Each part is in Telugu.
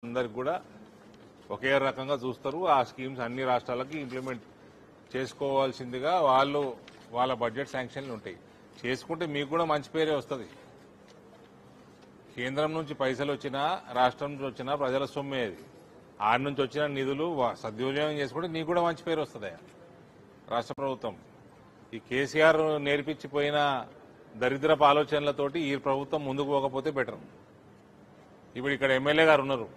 అందరికి కూడా ఒకే రకంగా చూస్తారు. ఆ స్కీమ్స్ అన్ని రాష్ట్రాలకి ఇంప్లిమెంట్ చేసుకోవాల్సిందిగా వాళ్ళ బడ్జెట్ శాంక్షన్లు ఉంటాయి. చేసుకుంటే మీకు కూడా మంచి పేరే వస్తుంది. కేంద్రం నుంచి పైసలు వచ్చినా, రాష్ట్రం నుంచి వచ్చినా ప్రజల సొమ్మే అది. ఆడి నుంచి వచ్చిన నిధులు సద్వినియోగం చేసుకుంటే నీకు కూడా మంచి పేరు వస్తుంది. రాష్ట్ర ప్రభుత్వం ఈ కేసీఆర్ నేర్పించిపోయిన దరిద్రపు ఆలోచనలతోటి ఈ ప్రభుత్వం ముందుకు పోకపోతే బెటర్. ఇప్పుడు ఇక్కడ ఎమ్మెల్యే గారు ఉన్నారు.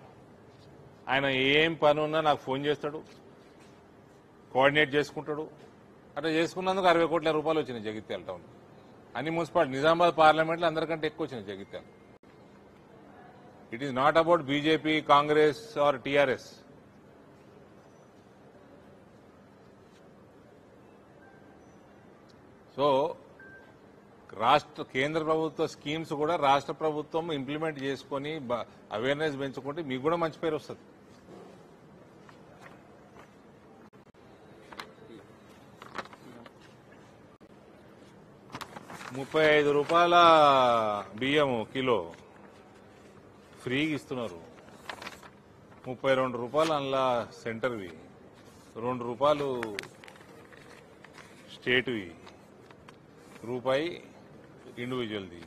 ఆయన ఏం పని ఉన్నా నాకు ఫోన్ చేస్తాడు, కోఆర్డినేట్ చేసుకుంటాడు. అట్లా చేసుకున్నందుకు 60 కోట్ల రూపాయలు వచ్చినాయి జగిత్యాల టౌన్. అన్ని మున్సిపాలిటీ నిజామాబాద్ పార్లమెంట్లో అందరికంటే ఎక్కువ వచ్చినాయి Jagtial. It is not about BJP, Congress or TRS. So కేంద్ర ప్రభుత్వ స్కీమ్స్ కూడా రాష్ట్ర ప్రభుత్వం ఇంప్లిమెంట్ చేసుకుని అవేర్నెస్ పెంచుకుంటే మీకు కూడా మంచి పేరు వస్తుంది. ₹35 బియ్యం కిలో ఫ్రీగా ఇస్తున్నారు. ₹32 అందులో సెంటర్వి, ₹2 స్టేట్వి, రూపాయి ఇండివిజువల్ది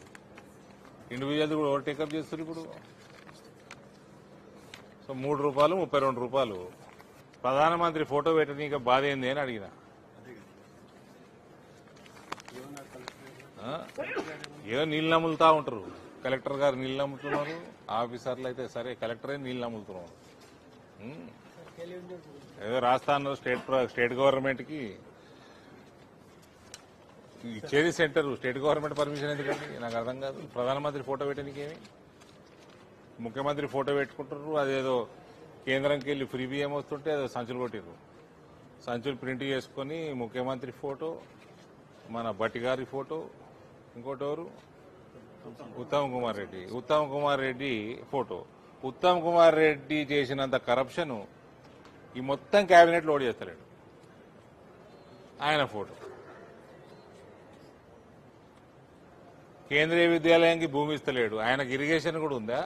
కూడా ఓవర్ టేకప్ చేస్తారు ఇప్పుడు. సో ₹3, ₹32. ప్రధానమంత్రి ఫోటో పెట్టనీక బాధ ఏంది అని అడిగిన. ఏదో నీళ్ళు నమ్ములుతా ఉంటారు. కలెక్టర్ గారు నీళ్ళు నమ్ముతున్నారు, ఆఫీసర్లు అయితే సరే కలెక్టరే నీళ్ళు నమ్ముతున్నారు. ఏదో రాస్తా అన్నారు స్టేట్ గవర్నమెంట్కి ఇచ్చేది సెంటర్. స్టేట్ గవర్నమెంట్ పర్మిషన్ ఎందుకండి నాకు అర్థం కాదు. ప్రధానమంత్రి ఫోటో పెట్టడానికేమి, ముఖ్యమంత్రి ఫోటో పెట్టుకుంటారు. అదేదో కేంద్రంకి వెళ్ళి ఫ్రీ బియ్యం వస్తుంటే అదో సంచులు కొట్టిర్రు. సంచులు ప్రింట్ చేసుకుని ముఖ్యమంత్రి ఫోటో, మన భట్టి గారి ఫోటో, ఇంకోటి ఎవరు ఉత్తమ్ కుమార్ రెడ్డి ఫోటో. ఉత్తమ్ కుమార్ రెడ్డి చేసినంత కరప్షన్ ఈ మొత్తం కేబినెట్ లోడ్ చేస్తలేడు. ఆయన ఫోటో. కేంద్రీయ విద్యాలయానికి భూమి ఇస్తలేడు. ఆయనకు ఇరిగేషన్ కూడా ఉందా?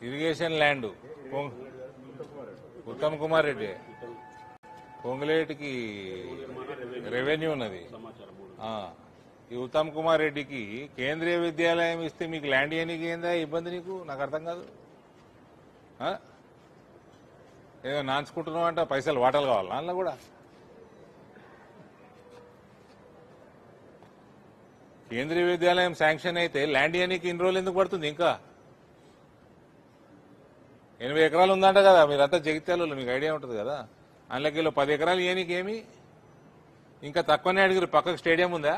Irrigation land Uttam Kumar Reddy. పొంగులేటికి రెవెన్యూ ఉన్నది. ఈ ఉత్తమ్ కుమార్ రెడ్డికి కేంద్రీయ విద్యాలయం ఇస్తే మీకు ల్యాండ్ ఇవ్వడానికి ఏందా ఇబ్బంది నీకు? నాకు అర్థం కాదు. ఏదో నాన్చుకుంటున్నావు అంటే పైసలు వాటలు కావాలి అందులో కూడా. కేంద్రీయ విద్యాలయం శాంక్షన్ అయితే ల్యాండ్ ఇవ్వడానికి ఇన్ని రోజులు ఎందుకు పడుతుంది? ఇంకా 80 ఎకరాలు ఉందంట కదా, మీరంతా జగిత్యాలలో, మీకు ఐడియా ఉంటుంది కదా. అందులోకి 10 ఎకరాలు ఇవ్వడానికి ఏమి? ఇంకా తక్కువనే అడిగారు. పక్కకు స్టేడియం ఉందా?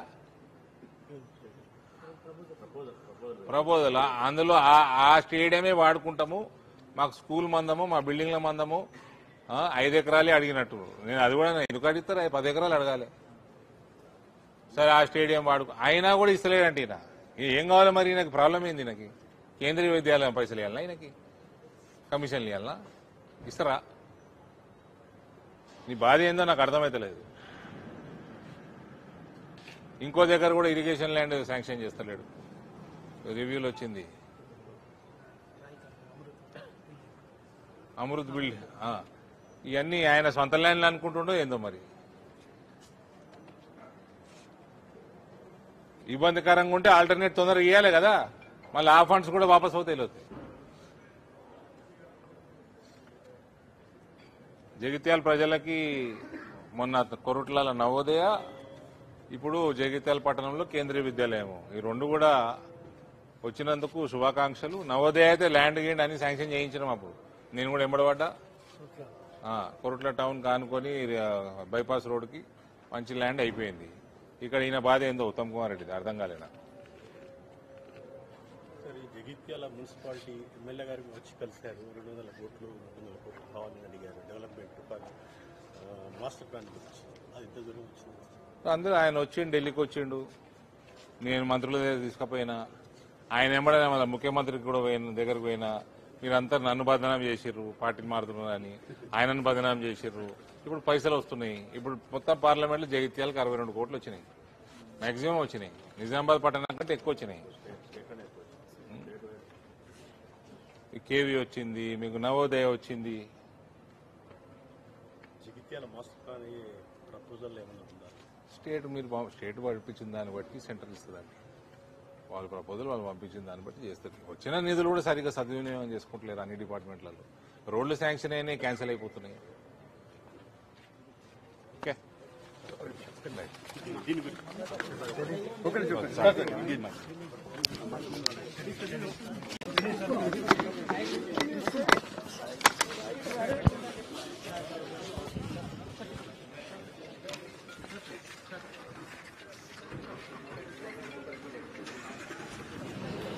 ప్రపోజల్. అందులో ఆ స్టేడియమే వాడుకుంటాము, మాకు స్కూల్ మందము, మా బిల్డింగ్ల మందము 5 ఎకరాలే అడిగినట్టు. నేను అది కూడా ఎందుకు అడుగుతారు? 10 ఎకరాలు అడగాలి. సరే ఆ స్టేడియం వాడుకో, అయినా కూడా ఇస్తలేడంటే ఈయన. ఏం కావాలి మరి? నాకు ప్రాబ్లం ఏంది? నాకు కేంద్రీయ విద్యాలయం పైసలు ఇవ్వాలన్నా, ఈయనకి కమిషన్లు ఇవ్వాలన్నా? ఇస్తారా? నీ బాధ ఏందో నాకు అర్థమైతలేదు. ఇంకో దగ్గర కూడా ఇరిగేషన్ ల్యాండ్ శాంక్షన్ చేస్తలేడు. రివ్యూలు వచ్చింది. అమృత్ బిల్డ్ ఇవన్నీ ఆయన సొంత ల్యాండ్లు అనుకుంటుండో ఏందో మరి. ఇబ్బందికరంగా ఉంటే ఆల్టర్నేట్ తొందరగా ఇవ్వాలి కదా, మళ్ళీ ఆ ఫండ్స్ కూడా వాపస్ అవుతాయి. జగిత్యాల ప్రజలకి మొన్న కొరుట్ల నవోదయ, ఇప్పుడు జగిత్యాల పట్టణంలో కేంద్రీయ విద్యాలయం, ఈ రెండు కూడా వచ్చినందుకు శుభాకాంక్షలు. నవోదయ అయితే ల్యాండ్ గేండ్ అని శాంక్షన్ చేయించినాం. అప్పుడు నేను కూడా ఎంబడబడ్డా. కొరుట్ల టౌన్ కానుకొని బైపాస్ రోడ్డుకి మంచి ల్యాండ్ అయిపోయింది. ఇక్కడ ఈయన బాధ ఏందో ఉత్తమ్ కుమార్ రెడ్డి అర్థం కాలేనా? జగిత్యాల మున్సిపాలిటీ ఎమ్మెల్యే గారికి వచ్చి కలిశారు. 200 కోట్లు కావాలని అడిగారు. డెవలప్మెంట్ మాస్టర్ ప్లాన్ గురించి అది ఎంత దూరం వచ్చింది? అందరూ ఆయన వచ్చిండు, ఢిల్లీకి వచ్చిండు. నేను మంత్రుల దగ్గర తీసుకుపోయినా, ఆయన ఎంబడనే మళ్ళీ ముఖ్యమంత్రికి కూడా దగ్గరకు పోయినా. మీరంతా నన్ను బదనాం చేసిర్రు, పార్టీని మారుతున్నారని ఆయనను బదనాం చేసిర్రు. ఇప్పుడు పైసలు వస్తున్నాయి. ఇప్పుడు మొత్తం పార్లమెంట్లో జగిత్యాలకు 62 కోట్లు వచ్చినాయి, మాక్సిమం వచ్చినాయి. నిజామాబాద్ పట్టణం కంటే ఎక్కువ వచ్చినాయి. ఈ కేవీ వచ్చింది, మీకు నవోదయ వచ్చింది. జగిత్యాల మాస్టర్ ప్లాన్ ప్రపోజల్ ఏమైనా ఉందా? స్టేట్ పంపించిన దాన్ని బట్టి సెంటర్ ఇస్తుందండి. వాళ్ళ ప్రపోజల్ వాళ్ళు పంపించిన దాన్ని బట్టి చేస్తారు. వచ్చిన నిధులు కూడా సరిగ్గా సద్వినియోగం చేసుకుంటలేరు అన్ని డిపార్ట్మెంట్లలో. రోడ్లు శాంక్షన్ అయినాయి, క్యాన్సిల్ అయిపోతున్నాయి. ఓకే, దీని గురించి